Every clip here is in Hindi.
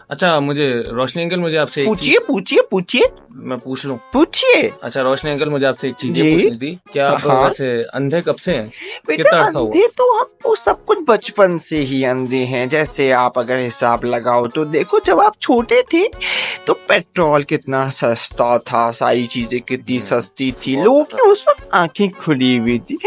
अच्छा, मुझे रोशनी अंकल, मुझे आपसे एक पूछिए पूछिए पूछिए मैं पूछ लूं? पूछिए। अच्छा रोशनी अंकल, मुझे आपसे एक चीज ये जी पूछनी थी, क्या आप हाँ वैसे अंधे कब से हैं? बेटा, कितना अर्थ हुआ? अंधे तो हम वो सब कुछ बचपन से ही अंधे हैं। जैसे आप अगर हिसाब लगाओ तो देखो, जब आप छोटे थे तो पेट्रोल कितना सस्ता था, सारी चीजें कितनी सस्ती थी, बहुत लोगों अच्छा। की उस वक्त आंखें खुली हुई थी।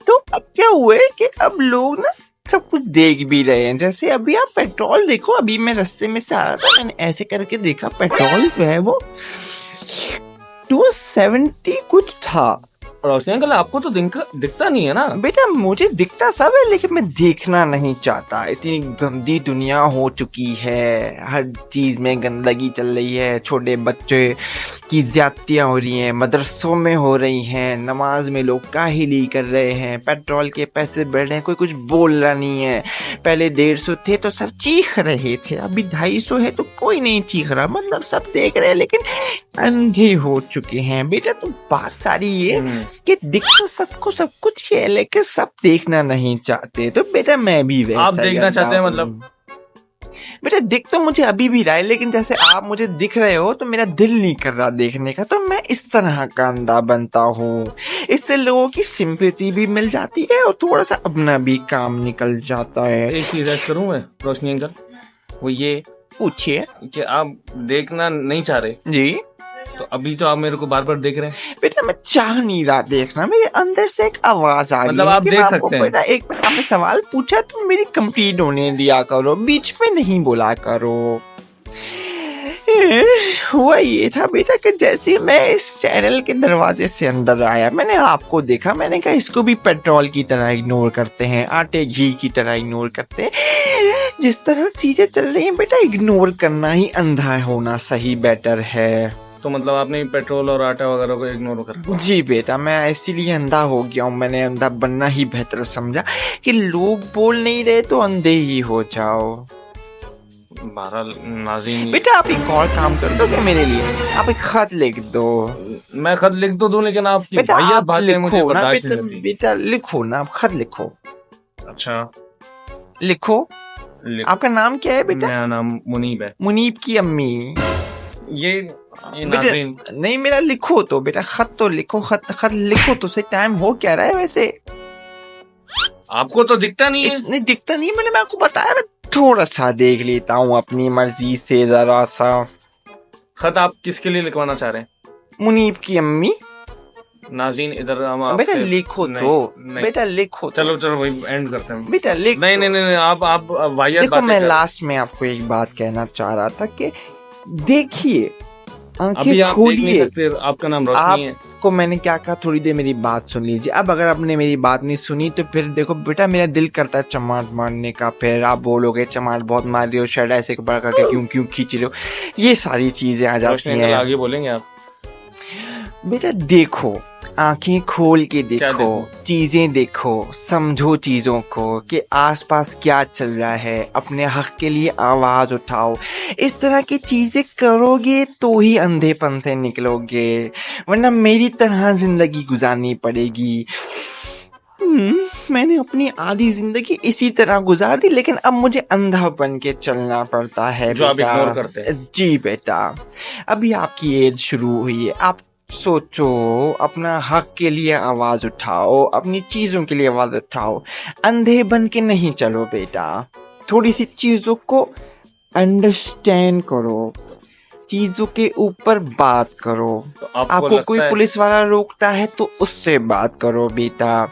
तो अब क्या हुआ है कि अब लोग ना सब कुछ देख भी रहे हैं। जैसे अभी आप पेट्रोल देखो, अभी मैं रास्ते में से आ रहा था, मैंने ऐसे करके देखा पेट्रोल जो है वो 270 कुछ था। रोशनी अंकल, आपको तो दिखता नहीं है ना? बेटा मुझे दिखता सब है, लेकिन मैं देखना नहीं चाहता। इतनी गंदी दुनिया हो चुकी है, हर चीज में गंदगी चल रही है, छोटे बच्चे की ज्यादतियां हो रही हैं, मदरसों में हो रही हैं, नमाज में लोग काहिली कर रहे हैं, पेट्रोल के पैसे बढ़ रहे हैं, कोई कुछ बोल रहा नहीं है। पहले 150 थे तो सब चीख रहे थे, अभी 250 है तो कोई नहीं चीख रहा। मतलब सब देख रहे हैं लेकिन अंधे हो चुके हैं। बेटा तो बात सारी ये कि दिख तो सबको सब कुछ है, लेकिन सब देखना नहीं चाहते। तो बेटा मैं भी वैसा आप ही देखना अंधा चाहते हैं हूँ। मतलब? बेटा दिख तो मुझे अभी भी रहा है, लेकिन जैसे आप मुझे दिख रहे हो तो मेरा दिल नहीं कर रहा देखने का, तो मैं इस तरह का अंधा बनता हूँ। इससे लोगों की सिंपैथी भी मिल जाती है और थोड़ा सा अपना भी काम निकल जाता है। एक चीज ऐड करूं मैं रोशनी अंकल, वो ये पूछिए। कि आप देखना नहीं चाह रहे, जी तो अभी तो आप मेरे को बार बार देख रहे हैं। बेटा मैं चाह नहीं रहा देखना, मेरे अंदर से एक आवाज आ रही मतलब है आप कि देख मैं आपको सकते हैं? बेटा एक मिनट, आपने सवाल पूछा तो मेरी कंप्लीट होने दिया करो, बीच में नहीं बोला करो। हुआ ये था बेटा कि जैसे मैं इस चैनल के दरवाजे से अंदर आया, मैंने आपको देखा, मैंने कहा इसको भी पेट्रोल की तरह इग्नोर करते हैं, आटे घी की तरह इग्नोर करते हैं। जिस तरह चीजें चल रही हैं बेटा, इग्नोर करना ही अंधा होना सही बेटर है। तो मतलब आपने पेट्रोल और आटा वगैरह को इग्नोर कर? जी बेटा, मैं इसीलिए अंधा हो गया हूँ। मैंने अंधा बनना ही बेहतर समझा कि लोग बोल नहीं रहे तो अंधे ही हो जाओ। बहरहाल नाज़रीन, बेटा आप एक और काम कर दो क्या मेरे लिए? आप एक खत लिख दो। मैं खत लिख तो दूं, लेकिन आपकी बेटा वाहियात आप बातें मुझे लिखो ना बर्दाश्त बेटा, नहीं होती। बेटा लिखो ना, आप खत लिखो। अच्छा लिखो। आपका नाम क्या है बेटा? मेरा नाम मुनीब है। मुनीब की अम्मी। ये बेटा नाज़रीन, नहीं, मेरा लिखो तो बेटा, खत तो लिखो, खत लिखो तो सही। टाइम हो क्या रहा है वैसे? आपको तो दिखता नहीं है। नहीं दिखता नहीं, मैंने आपको बताया, मैं थोड़ा सा देख लेता हूँ अपनी मर्जी से जरा सा। खत आप किसके लिए लिखवाना चाह रहे हैं? मुनीब की अम्मी। नाज़रीन इधर हम बेटा आपसे लिखो नहीं, तो नहीं। बेटा लिखो तो। चलो चलो भाई, एंड करते हैं। बेटा लिख नहीं नहीं नहीं, आप वाहियात देखो बातें मैं कर। लास्ट में आपको एक बात कहना चाह रहा था कि देखिए, अभी आंखें आप देख नहीं खोलिए। सकते, आपका नाम रोशनी है। आपको मैंने क्या कहा, थोड़ी देर मेरी बात सुन लीजिए। अब अगर आपने मेरी बात नहीं सुनी तो फिर देखो बेटा, मेरा दिल करता है चमाट मारने का। फिर आप बोलोगे चमाट बहुत मार रही हो, शर्ट ऐसे बड़ा करके क्यों क्यों खींच रहे हो, ये सारी चीजें आ जाती रोशनी अंकल, हैं। आगे बोलेंगे आप? बेटा देखो, आंखें खोल के देखो, चीजें देखो, समझो चीजों को कि आसपास क्या चल रहा है, अपने हक के लिए आवाज उठाओ। इस तरह की चीजें करोगे तो ही अंधेपन से निकलोगे, वरना मेरी तरह जिंदगी गुजारनी पड़ेगी। मैंने अपनी आधी जिंदगी इसी तरह गुजार दी, लेकिन अब मुझे अंधा बन के चलना पड़ता है जो आप बेटा। इग्नोर करते हैं। जी बेटा, अभी आपकी एज शुरू हुई है, आप सोचो, अपना हक के लिए आवाज उठाओ, अपनी चीजों के लिए आवाज उठाओ। अंधे बन के नहीं चलो बेटा, थोड़ी सी चीजों को अंडरस्टैंड करो, चीजों के ऊपर बात करो। तो आपको कोई पुलिस वाला रोकता है तो उससे बात करो बेटा।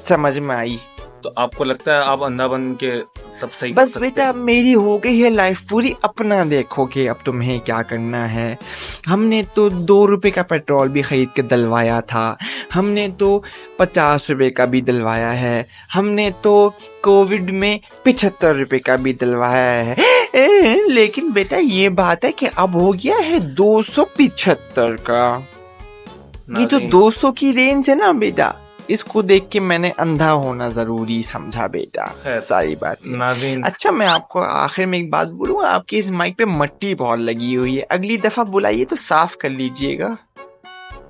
समझ में आई? तो आपको लगता है आप अंधा बन के सब सही कर बस सकते बेटा, मेरी हो गई है लाइफ पूरी, अपना देखो कि अब तुम्हें क्या करना है। हमने तो 2 रुपए का पेट्रोल भी खरीद के डलवाया था, हमने तो 50 रुपए का भी डलवाया है, हमने तो कोविड में 75 रुपए का भी डलवाया है। लेकिन बेटा ये बात है कि अब हो गया है 275 का। ये जो 200 की रेंज है ना बेटा, इसको देख के मैंने अंधा होना जरूरी समझा बेटा, सारी बात। नाज़रीन, अच्छा मैं आपको आखिर में एक बात बोलूँ, आपकी इस माइक पे मट्टी बहुत लगी हुई है, अगली दफा बुलाइए तो साफ कर लीजिएगा।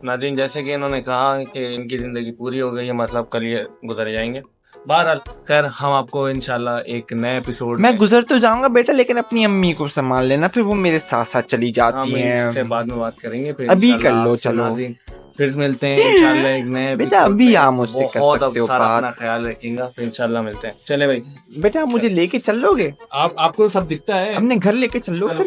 नाज़रीन, जैसे कि इन्होंने कहा कि इनकी जिंदगी पूरी हो गई है, मतलब कल ये गुजर जाएंगे। बहरहाल खैर हम आपको इंशाल्लाह एक नए एपिसोड मैं गुजर तो जाऊंगा बेटा, लेकिन अपनी अम्मी को संभाल लेना, फिर वो मेरे साथ साथ चली जाती से हैं। बाद में बात करेंगे फिर अभी कर इंशाल्लाह लो, आपसे चलो। नाज़रीन, फिर मिलते हैं इंशाल्लाह एक नए बेटा episode अभी में। आप मुझसे कर बहुत सकते हो सारा अपना बात। ख्याल रखिएगा, फिर इंशाल्लाह मिलते हैं। चले भाई, बेटा आप मुझे लेके चलोगे? आपको सब दिखता है। अपने घर लेके चलो फिर।